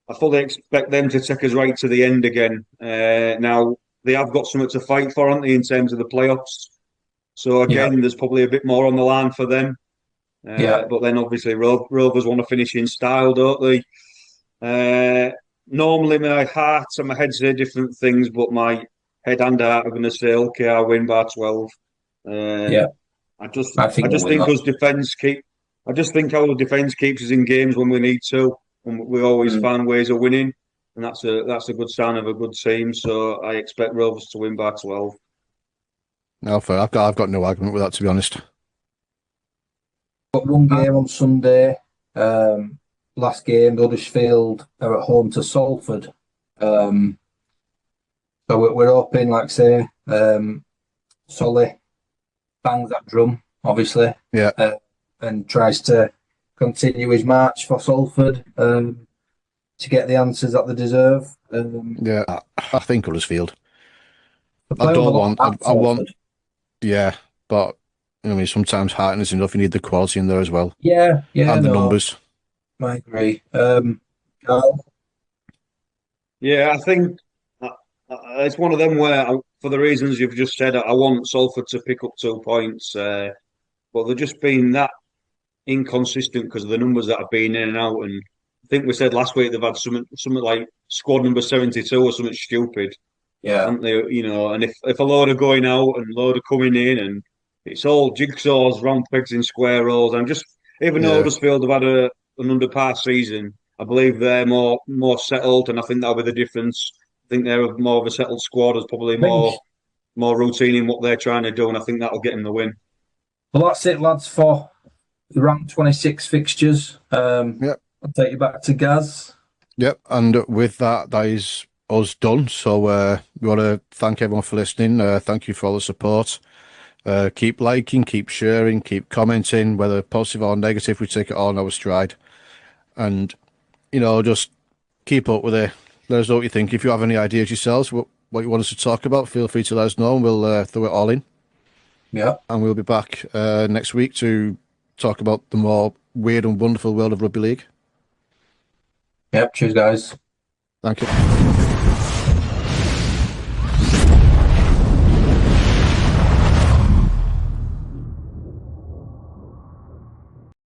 I fully expect them to take us right to the end again. Now they have got something to fight for, aren't they, in terms of the playoffs? So again, there's probably a bit more on the line for them. But then obviously Rovers want to finish in style, don't they? Normally my heart and my head say different things, but my head and heart are going to say, okay, I'll win by 12. I just think our defence keeps us in games when we need to, and we always find ways of winning, and that's a good sign of a good team. So I expect Rovers to win by 12. No, fair. I've got no argument with that, to be honest. Got one game on Sunday. Last game, Huddersfield are at home to Salford. So we're hoping, like I say, Solly bangs that drum, obviously. Yeah. And tries to continue his march for Salford to get the answers that they deserve. Yeah, I think Huddersfield. I want. Yeah, but sometimes heart is enough. You need the quality in there as well. Yeah, and the numbers. I agree. Carl? Yeah, I think it's one of them where, for the reasons you've just said, I want Salford to pick up 2 points, but they've just been that inconsistent because of the numbers that have been in and out. And I think we said last week they've had something like squad number 72 or something stupid. Yeah, haven't they? And if a load are going out and a load are coming in, and it's all jigsaws, round pegs in square holes. And just even though Huddersfield have had an under-par season, I believe they're more settled, and I think that'll be the difference. I think they're more of a settled squad. There's probably more routine in what they're trying to do, and I think that'll get them the win. Well, that's it, lads, for the rank 26 fixtures. Yep. I'll take you back to Gaz. Yep, and with that is us done. So we want to thank everyone for listening. Thank you for all the support. Keep liking, keep sharing, keep commenting, whether positive or negative. We take it all in our stride, and just keep up with it. Let us know what you think. If you have any ideas yourselves, what you want us to talk about, feel free to let us know, and we'll throw it all in. Yeah, and we'll be back next week to talk about the more weird and wonderful world of rugby league. Yep. Cheers, guys. Thank you.